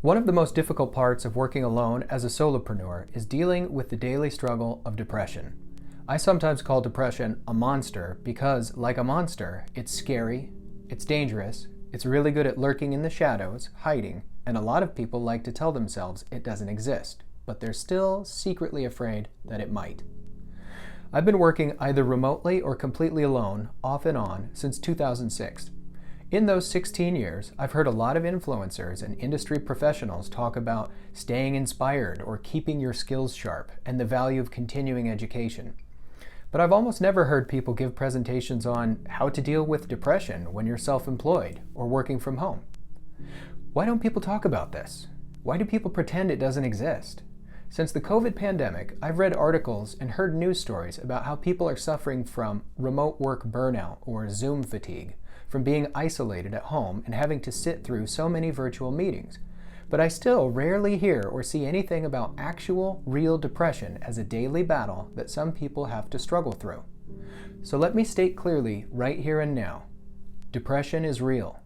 One of the most difficult parts of working alone as a solopreneur is dealing with the daily struggle of depression. I sometimes call depression a monster because, like a monster, it's scary, it's dangerous, it's really good at lurking in the shadows, hiding, and a lot of people like to tell themselves it doesn't exist, but they're still secretly afraid that it might. I've been working either remotely or completely alone, off and on, since 2006. In those 16 years, I've heard a lot of influencers and industry professionals talk about staying inspired or keeping your skills sharp and the value of continuing education. But I've almost never heard people give presentations on how to deal with depression when you're self-employed or working from home. Why don't people talk about this? Why do people pretend it doesn't exist? Since the COVID pandemic, I've read articles and heard news stories about how people are suffering from remote work burnout or Zoom fatigue, from being isolated at home and having to sit through so many virtual meetings. But I still rarely hear or see anything about actual, real depression as a daily battle that some people have to struggle through. So let me state clearly right here and now, depression is real.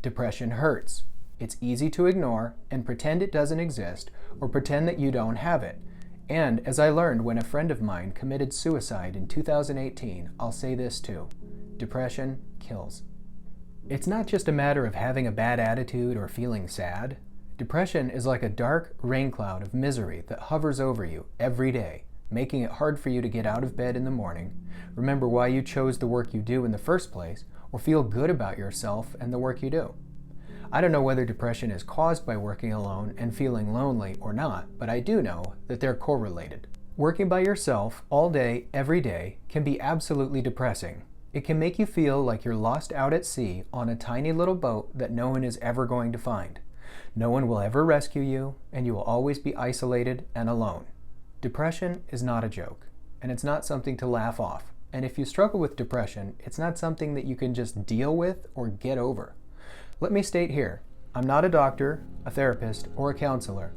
Depression hurts. It's easy to ignore and pretend it doesn't exist or pretend that you don't have it. And as I learned when a friend of mine committed suicide in 2018, I'll say this too, depression kills. It's not just a matter of having a bad attitude or feeling sad. Depression is like a dark rain cloud of misery that hovers over you every day, making it hard for you to get out of bed in the morning, remember why you chose the work you do in the first place, or feel good about yourself and the work you do. I don't know whether depression is caused by working alone and feeling lonely or not, but I do know that they're correlated. Working by yourself all day, every day, can be absolutely depressing. It can make you feel like you're lost out at sea on a tiny little boat that no one is ever going to find. No one will ever rescue you, and you will always be isolated and alone. Depression is not a joke, and it's not something to laugh off. And if you struggle with depression, it's not something that you can just deal with or get over. Let me state here, I'm not a doctor, a therapist, or a counselor,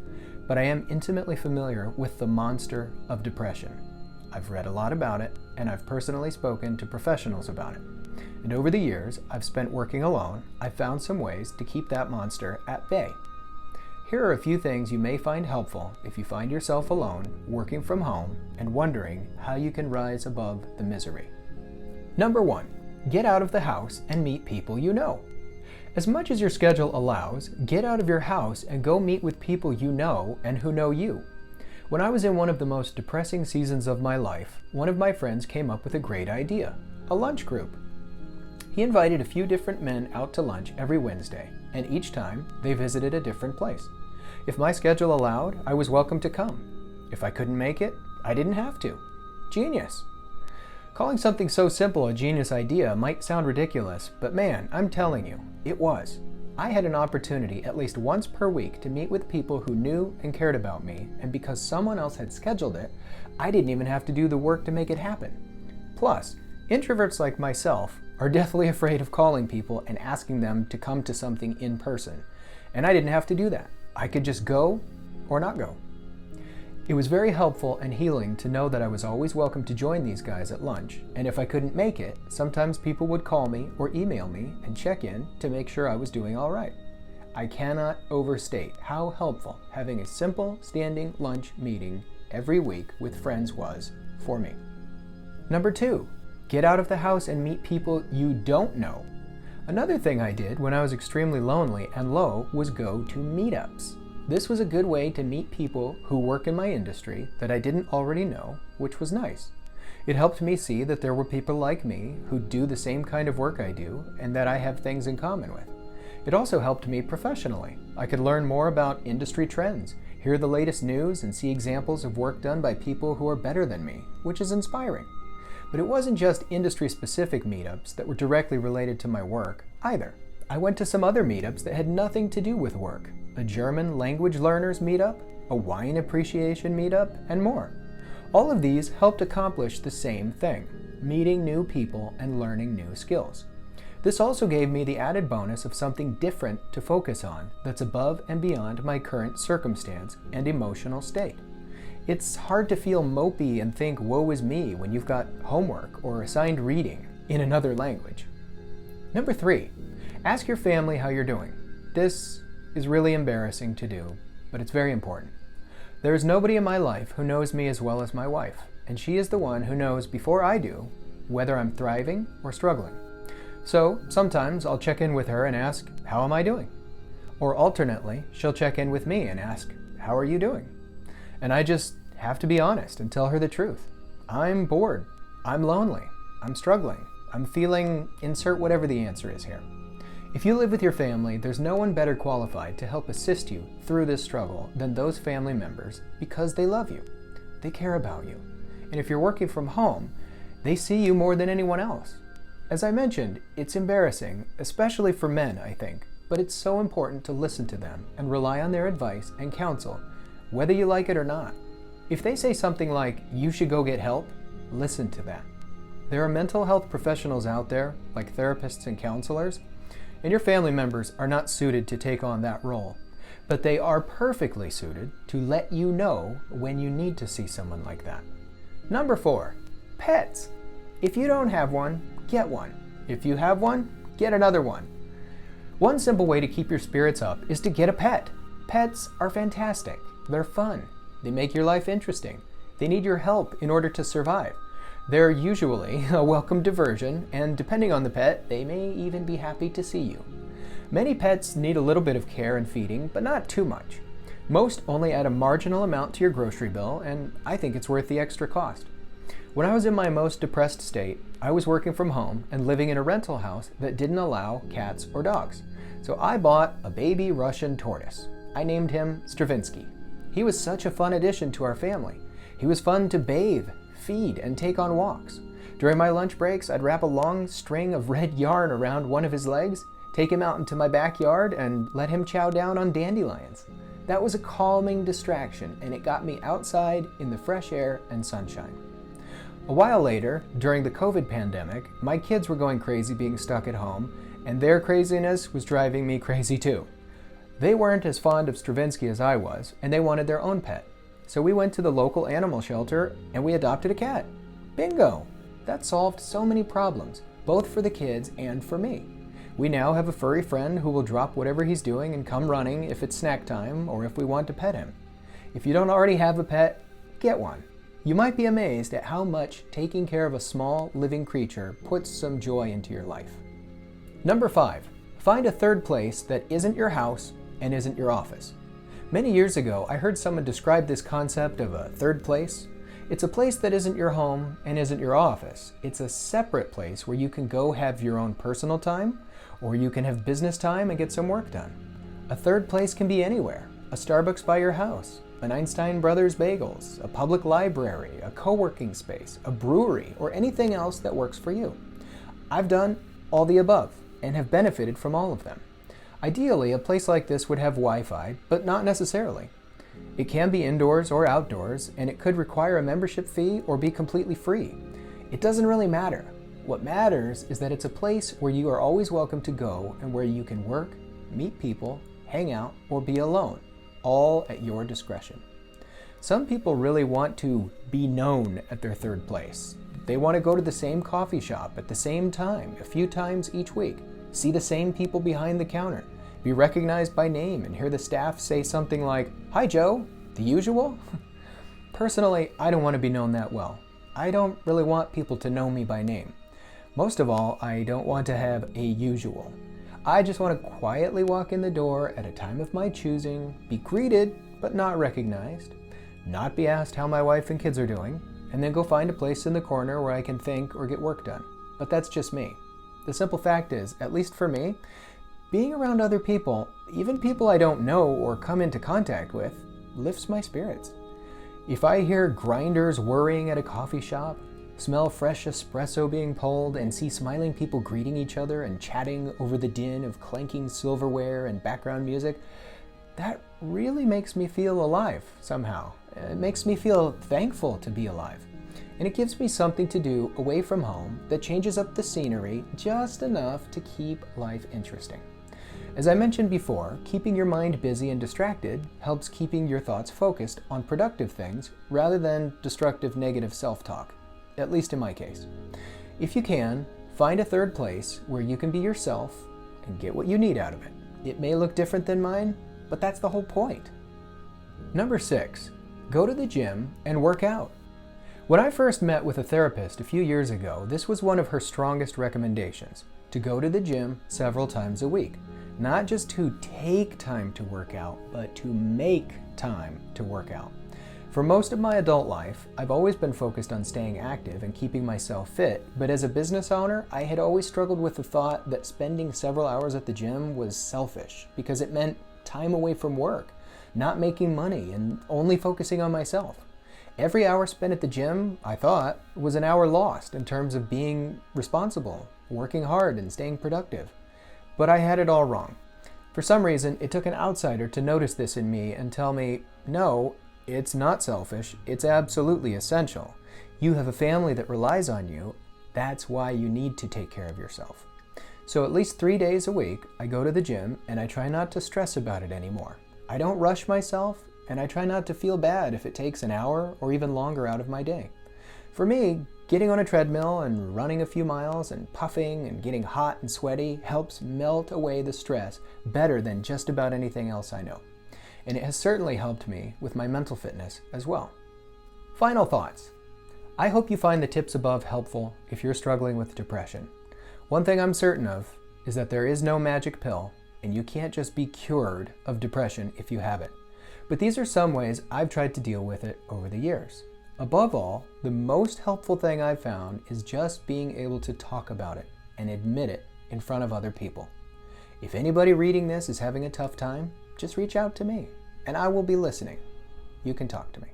but I am intimately familiar with the monster of depression. I've read a lot about it, and I've personally spoken to professionals about it. And over the years I've spent working alone, I've found some ways to keep that monster at bay. Here are a few things you may find helpful if you find yourself alone, working from home, and wondering how you can rise above the misery. Number 1, get out of the house and meet people you know. As much as your schedule allows, get out of your house and go meet with people you know and who know you. When I was in one of the most depressing seasons of my life, one of my friends came up with a great idea, a lunch group. He invited a few different men out to lunch every Wednesday, and each time they visited a different place. If my schedule allowed, I was welcome to come. If I couldn't make it, I didn't have to. Genius! Calling something so simple a genius idea might sound ridiculous, but man, I'm telling you, it was. I had an opportunity at least once per week to meet with people who knew and cared about me, and because someone else had scheduled it, I didn't even have to do the work to make it happen. Plus, introverts like myself are deathly afraid of calling people and asking them to come to something in person, and I didn't have to do that. I could just go or not go. It was very helpful and healing to know that I was always welcome to join these guys at lunch, and if I couldn't make it, sometimes people would call me or email me and check in to make sure I was doing all right. I cannot overstate how helpful having a simple standing lunch meeting every week with friends was for me. Number 2, get out of the house and meet people you don't know. Another thing I did when I was extremely lonely and low was go to meetups. This was a good way to meet people who work in my industry that I didn't already know, which was nice. It helped me see that there were people like me who do the same kind of work I do and that I have things in common with. It also helped me professionally. I could learn more about industry trends, hear the latest news, and see examples of work done by people who are better than me, which is inspiring. But it wasn't just industry-specific meetups that were directly related to my work either. I went to some other meetups that had nothing to do with work. A German language learners meetup, a wine appreciation meetup, and more. All of these helped accomplish the same thing, meeting new people and learning new skills. This also gave me the added bonus of something different to focus on that's above and beyond my current circumstance and emotional state. It's hard to feel mopey and think woe is me when you've got homework or assigned reading in another language. Number 3, ask your family how you're doing. This is really embarrassing to do, but it's very important. There is nobody in my life who knows me as well as my wife, and she is the one who knows before I do whether I'm thriving or struggling. So sometimes I'll check in with her and ask, how am I doing? Or alternately, she'll check in with me and ask, how are you doing? And I just have to be honest and tell her the truth. I'm bored. I'm lonely. I'm struggling. I'm feeling, insert whatever the answer is here. If you live with your family, there's no one better qualified to help assist you through this struggle than those family members because they love you. They care about you. And if you're working from home, they see you more than anyone else. As I mentioned, it's embarrassing, especially for men, I think, but it's so important to listen to them and rely on their advice and counsel, whether you like it or not. If they say something like, you should go get help, listen to that. There are mental health professionals out there, like therapists and counselors, and your family members are not suited to take on that role, but they are perfectly suited to let you know when you need to see someone like that. Number 4, pets. If you don't have one, get one. If you have one, get another one. One simple way to keep your spirits up is to get a pet. Pets are fantastic. They're fun. They make your life interesting. They need your help in order to survive. They're usually a welcome diversion, and depending on the pet, they may even be happy to see you. Many pets need a little bit of care and feeding, but not too much. Most only add a marginal amount to your grocery bill, and I think it's worth the extra cost. When I was in my most depressed state, I was working from home and living in a rental house that didn't allow cats or dogs. So I bought a baby Russian tortoise. I named him Stravinsky. He was such a fun addition to our family. He was fun to bathe, feed, and take on walks. During my lunch breaks, I'd wrap a long string of red yarn around one of his legs, take him out into my backyard, and let him chow down on dandelions. That was a calming distraction, and it got me outside in the fresh air and sunshine. A while later, during the COVID pandemic, my kids were going crazy being stuck at home, and their craziness was driving me crazy too. They weren't as fond of Stravinsky as I was, and they wanted their own pet. So we went to the local animal shelter and we adopted a cat. Bingo! That solved so many problems, both for the kids and for me. We now have a furry friend who will drop whatever he's doing and come running if it's snack time or if we want to pet him. If you don't already have a pet, get one. You might be amazed at how much taking care of a small living creature puts some joy into your life. Number 5, find a third place that isn't your house and isn't your office. Many years ago, I heard someone describe this concept of a third place. It's a place that isn't your home and isn't your office. It's a separate place where you can go have your own personal time, or you can have business time and get some work done. A third place can be anywhere. A Starbucks by your house, an Einstein Brothers Bagels, a public library, a co-working space, a brewery, or anything else that works for you. I've done all the above and have benefited from all of them. Ideally, a place like this would have Wi-Fi, but not necessarily. It can be indoors or outdoors, and it could require a membership fee or be completely free. It doesn't really matter. What matters is that it's a place where you are always welcome to go and where you can work, meet people, hang out, or be alone, all at your discretion. Some people really want to be known at their third place. They want to go to the same coffee shop at the same time, a few times each week, see the same people behind the counter, be recognized by name, and hear the staff say something like, "Hi Joe, the usual?" Personally, I don't want to be known that well. I don't really want people to know me by name. Most of all, I don't want to have a usual. I just want to quietly walk in the door at a time of my choosing, be greeted but not recognized, not be asked how my wife and kids are doing, and then go find a place in the corner where I can think or get work done. But that's just me. The simple fact is, at least for me, being around other people, even people I don't know or come into contact with, lifts my spirits. If I hear grinders whirring at a coffee shop, smell fresh espresso being pulled, and see smiling people greeting each other and chatting over the din of clanking silverware and background music, that really makes me feel alive somehow. It makes me feel thankful to be alive. And it gives me something to do away from home that changes up the scenery just enough to keep life interesting. As I mentioned before, keeping your mind busy and distracted helps keeping your thoughts focused on productive things rather than destructive negative self-talk, at least in my case. If you can, find a third place where you can be yourself and get what you need out of it. It may look different than mine, but that's the whole point. Number 6, go to the gym and work out. When I first met with a therapist a few years ago, this was one of her strongest recommendations, to go to the gym several times a week. Not just to take time to work out, but to make time to work out. For most of my adult life, I've always been focused on staying active and keeping myself fit, but as a business owner, I had always struggled with the thought that spending several hours at the gym was selfish because it meant time away from work, not making money, and only focusing on myself. Every hour spent at the gym, I thought, was an hour lost in terms of being responsible, working hard, and staying productive. But I had it all wrong. For some reason, it took an outsider to notice this in me and tell me, no, it's not selfish, it's absolutely essential. You have a family that relies on you, that's why you need to take care of yourself. So at least 3 days a week, I go to the gym and I try not to stress about it anymore. I don't rush myself, and I try not to feel bad if it takes an hour or even longer out of my day. For me, getting on a treadmill and running a few miles and puffing and getting hot and sweaty helps melt away the stress better than just about anything else I know. And it has certainly helped me with my mental fitness as well. Final thoughts. I hope you find the tips above helpful if you're struggling with depression. One thing I'm certain of is that there is no magic pill, and you can't just be cured of depression if you have it. But these are some ways I've tried to deal with it over the years. Above all, the most helpful thing I've found is just being able to talk about it and admit it in front of other people. If anybody reading this is having a tough time, just reach out to me, and I will be listening. You can talk to me.